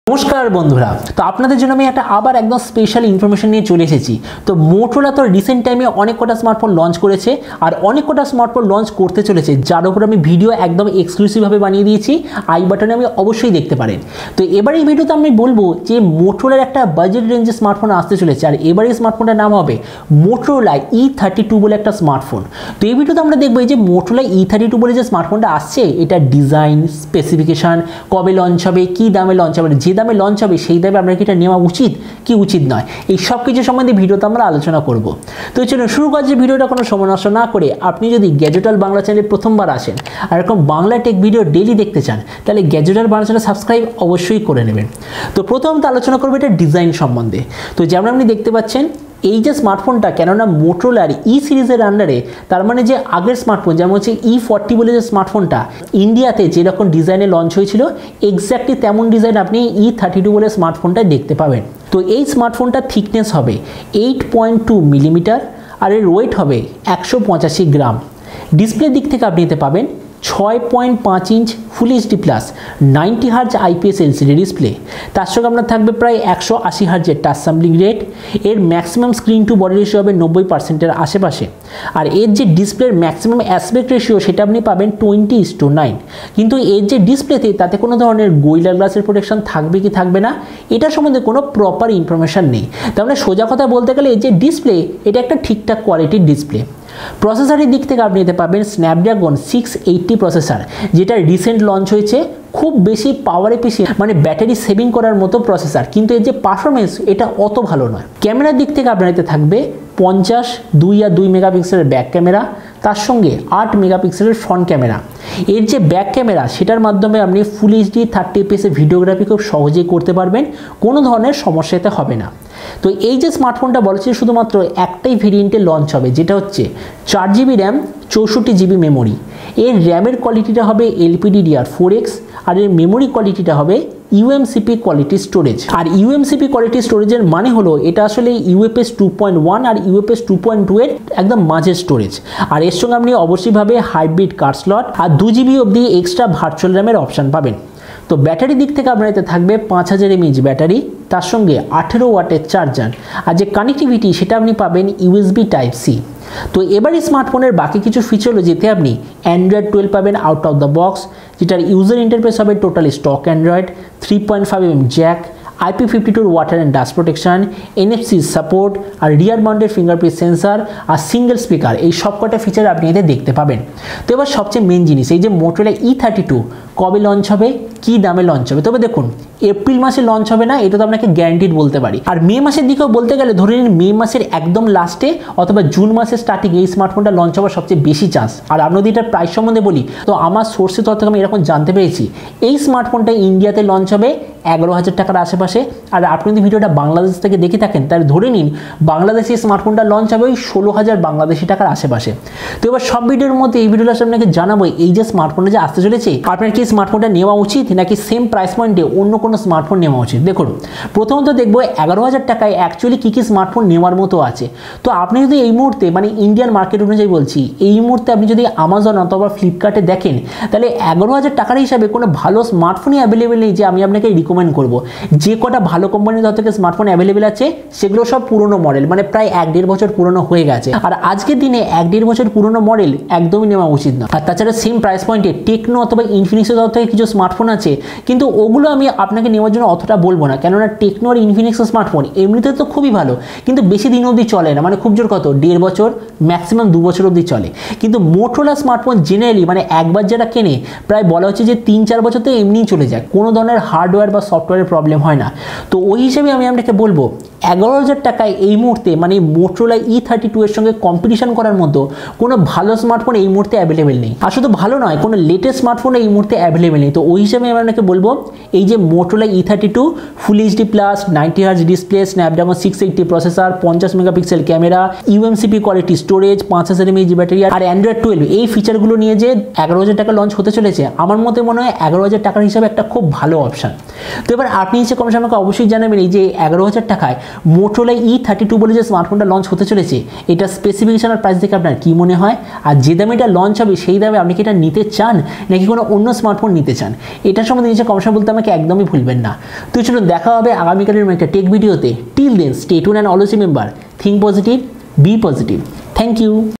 নমস্কার বন্ধুরা, তো আপনাদের জন্য আমি একটা আবার একদম স্পেশাল ইনফরমেশন নিয়ে চলে এসেছি। তো মোটোরোলা তো রিসেন্ট টাইমে অনেক কটা স্মার্টফোন লঞ্চ করেছে আর অনেক কটা স্মার্টফোন লঞ্চ করতে চলেছে, যার উপর আমি ভিডিও একদম এক্সক্লুসিভভাবে বানিয়ে দিয়েছি। আই বাটনে আমি অবশ্যই দেখতে পারেন। তো এবার এই ভিডিওতে আমি বলবো যে মোটোরোলার একটা বাজেট রেঞ্জে স্মার্টফোন আসতে চলেছে, আর এবার এই স্মার্টফোনটার নাম হবে মোটোরোলা E32 বলে একটা স্মার্টফোন। তো এই ভিডিওতে আমরা দেখবো যে মোটোরোলা E32 বলে যে স্মার্টফোনটা আসছে, এটা ডিজাইন, স্পেসিফিকেশন, কবে লঞ্চ হবে, কি দামে লঞ্চ হবে, যে দামে লঞ্চ হবে সেই দামে আপনার কি এটা নেওয়া উচিত কি উচিত নয়, এই সব কিছু সম্বন্ধে ভিডিওতে আমরা আলোচনা করব। তো চলুন শুরু করা যে ভিডিওটা কোনো সময় নষ্ট না করে, আপনি যদি গ্যাজেট ওয়ার্ল্ড বাংলা চ্যানেলে প্রথমবার আসেন আর এরকম বাংলা টেক ভিডিও ডেইলি দেখতে চান, তাহলে gadget world Bangla channel subscribe অবশ্যই করে নেবেন। তো প্রথমত আলোচনা করবো এটা ডিজাইন সম্বন্ধে। তো যেমন আপনি দেখতে পাচ্ছেন এই যে স্মার্টফোনটা, কেননা মোটোরোলার ই সিরিজের আন্ডারে, তার মানে যে আগের স্মার্টফোন যেমন হচ্ছে E40 বলে যে স্মার্টফোনটা ইন্ডিয়াতে যেরকম ডিজাইনে লঞ্চ হয়েছিল, এক্স্যাক্টলি তেমন ডিজাইন আপনি E32 বলে স্মার্টফোনটা দেখতে পাবেন। তো এই স্মার্টফোনটার থিকনেস হবে 8.2 মিলিমিটার আর এর ওয়েট হবে 185 গ্রাম। ডিসপ্লে দিক থেকে আপনি নিতে পাবেন 6.5 inch full HD plus 90 hertz IPS LCD display. তার সঙ্গে আপনার থাকবে প্রায় 180 হার্জের টাচ স্যাম্পলিং রেট। এর maximum screen to body ratio হবে 90%-এর আশেপাশে। আর এর যে ডিসপ্লের ম্যাক্সিমাম অ্যাসপেক্ট রেশিও সেটা আপনি পাবেন 20:9। কিন্তু এর যে ডিসপ্লেতে তাতে কোনো ধরনের গোরিলা গ্লাসের প্রোটেকশন থাকবে কি থাকবে না, এটা সম্বন্ধে কোনো প্রপার ইনফরমেশান নেই। তার মানে সোজা কথা বলতে গেলে এই যে ডিসপ্লে, এটা একটা ঠিকঠাক কোয়ালিটির ডিসপ্লে। প্রসেসরের দিক থেকে আপনি নিতে পাবেন স্ন্যাপড্রাগন 680 প্রসেসর, যেটা রিসেন্ট লঞ্চ হয়েছে। খুব বেশি পাওয়ার এফিশিয়েন্ট, মানে ব্যাটারি সেভিং করার মতো প্রসেসর, কিন্তু এর যে পারফরমেন্স এটা অত ভালো নয়। ক্যামেরার দিক থেকে আপনার এতে থাকবে 50, 2 আর 2 মেগাপিক্সেলের ব্যাক ক্যামেরা, তার সঙ্গে 8 মেগাপিক্সেলের ফ্রন্ট ক্যামেরা। এর যে ব্যাক ক্যামেরা সেটার মাধ্যমে আপনি ফুল এইচডি 30 fps ভিডিওগ্রাফি খুব সহজেই করতে পারবেন, কোনো ধরনের সমস্যা এতে হবে না। তো এই যে স্মার্টফোনটা বলা হচ্ছে শুধুমাত্র একটাই ভেরিয়েন্টে লঞ্চ হবে, যেটা হচ্ছে 4GB র্যাম 64GB মেমোরি। এর র্যামের কোয়ালিটিটা হবে LPDDR4X আর এর মেমোরি কোয়ালিটিটা হবে UMCP কোয়ালিটি স্টোরেজ। আর UMCP কোয়ালিটি স্টোরেজের মানে হলো এটা আসলে UFS 2.1 আর UFS 2.2 এর একদম মাঝের স্টোরেজ। আর এর সঙ্গে আপনি অবশ্যইভাবে হাইব্রিড কার্ড স্লট আর 2GB অবধি এক্সট্রা ভার্চুয়াল র্যামের অপশান পাবেন। তো ব্যাটারি দিক থেকে আপনার এতে থাকবে 5000 mAh ব্যাটারি, তার সঙ্গে 18 ওয়াটের চার্জার। আর যে কানেক্টিভিটি সেটা আপনি পাবেন USB Type-C। তো এবার এই স্মার্টফোনের বাকি কিছু ফিচার হলো যেতে আপনি Android 12 পাবেন আউট অফ দ্য বক্স, যেটার ইউজার ইন্টারফেস হবে totally stock Android, 3.5mm jack, IP52 water and dust protection, NFC support আর রিয়ার মাউন্টেড ফিঙ্গারপ্রিন্ট সেন্সার আর সিঙ্গেল স্পিকার, এই সবকটা ফিচার আপনি এতে দেখতে পাবেন। তো এবার সবচেয়ে মেন জিনিস, এই যে মোটোরোলা E32 কবে লঞ্চ হবে, কি দামে লঞ্চ হবে। তবে দেখুন, এপ্রিল মাসে লঞ্চ হবে না, এটা তো আপনাকে গ্যারান্টিড বলতে পারি। আর মে মাসের দিকেও বলতে গেলে ধরে নিন মে মাসের একদম লাস্টে অথবা জুন মাসের স্টার্টিং এই স্মার্টফোনটা লঞ্চ হওয়ার সবচেয়ে বেশি চান্স। আর আপনি যদি এটার প্রাইস সম্বন্ধে বলি, তো আমার সোর্সের তরফ থেকে আমি এরকম জানতে পেরেছি এই স্মার্টফোনটা ইন্ডিয়াতে লঞ্চ হবে 11,000 টাকার আশেপাশে। আর আপনি যদি ভিডিওটা বাংলাদেশ থেকে দেখে থাকেন তাহলে ধরে নিন বাংলাদেশে স্মার্টফোনটা লঞ্চ হবে ওই 16,000 বাংলাদেশি টাকার আশেপাশে। তো এবার সব ভিডিওর মধ্যে এই ভিডিওটা আপনাকে জানাবো এই যে স্মার্টফোনটা যে আসতে চলেছে, আপনার কি স্মার্টফোনটা নেওয়া উচিত নাকি সেম প্রাইস পয়েন্টে অন্য কোনো স্মার্টফোন নেওয়া উচিত। দেখুন, প্রথমত দেখবো 11,000 টাকায় অ্যাকচুয়ালি কী কী স্মার্টফোন নেওয়ার মতো আছে। তো আপনি যদি এই মুহূর্তে, মানে ইন্ডিয়ান মার্কেট অনুযায়ী বলছি, এই মুহূর্তে আপনি যদি আমাজন অথবা ফ্লিপকার্টে দেখেন, তাহলে 11,000 টাকার হিসাবে কোনো ভালো স্মার্টফোনই অ্যাভেলেবেল নেই যে আমি আপনাকে রিকমেন্ড করব। যে কটা ভালো কোম্পানির তরফ থেকে স্মার্টফোন অ্যাভেলেবেল আছে সেগুলো সব পুরনো মডেল, মানে প্রায় 1-1.5 বছর পুরনো হয়ে গেছে। আর আজকের দিনে 1-1.5 বছর পুরনো মডেল একদমই নেওয়া উচিত না। আর তাছাড়া সেম প্রাইস পয়েন্টে টেকনো অথবা ইনফিনিক্সের তরফ থেকে কিছু স্মার্টফোন আছে, কিন্তু ওগুলো আমি আপনাকে নেওয়ার জন্য অতটা বলবো না, কেননা টেকনো আর ইনফিনিক্সের স্মার্টফোন এমনিতে তো খুবই ভালো, কিন্তু বেশি দিন অবধি চলে না, মানে খুব জোর কত 1.5 বছর, ম্যাক্সিমাম 2 বছর অবধি চলে। কিন্তু মোটোরোলা স্মার্টফোন জেনারেলি মানে একবার যারা কেনে প্রায় বলা হচ্ছে যে 3-4 বছর তো এমনিই চলে যায়, কোনো ধরনের হার্ডওয়্যার বা সফটওয়্যারের প্রবলেম হয় না। তো ওই হিসেবে আমি আপনাকে বলবো 11,000 টাকায় এই মুহূর্তে মানে মোটোরোলা E32 এর সঙ্গে কম্পিটিশন করার মতো কোনো ভালো স্মার্টফোন এই মুহূর্তে অ্যাভেলেবেল নেই। আর শুধু ভালো নয়, কোনো লেটেস্ট স্মার্টফোন এই মুহূর্তে অ্যাভেলেবেল নেই। তো ওই হিসেবে আমি আপনাকে বলবো এই যে Motorola E32 full HD plus 90 hertz display, Snapdragon 680 processor, 50 megapixel camera, UMCP quality storage, 5000 mAh battery আর Android 12, এই ফিচারগুলো নিয়ে যে 11,000 টাকা লঞ্চ হতে চলেছে, আমার মতে মনে হয় 11,000 টাকার হিসাবে একটা খুব ভালো অপশান। তো এবার আপনি এসে কমেন্টে আমাকে অবশ্যই জানাবেন এই যে 11,000 টাকায় Motorola E32 বলে যে স্মার্টফোনটা লঞ্চ হতে চলেছে, এটা স্পেসিফিকেশন আর প্রাইস দেখে আপনার কি মনে হয়? আর যে দামে এটা লঞ্চ হবে সেই দামে আপনি কি এটা নিতে চান নাকি কোনো অন্য স্মার্টফোন নিতে চান? এটার সম্বন্ধে নিচে কমেন্টে বলতে আমাকে একদমই ভুলবেন না। তো চলুন দেখা হবে আগামীকালের একটা টেক ভিডিওতে। Till then stay tune and always remember, think positive, be positive. Thank you.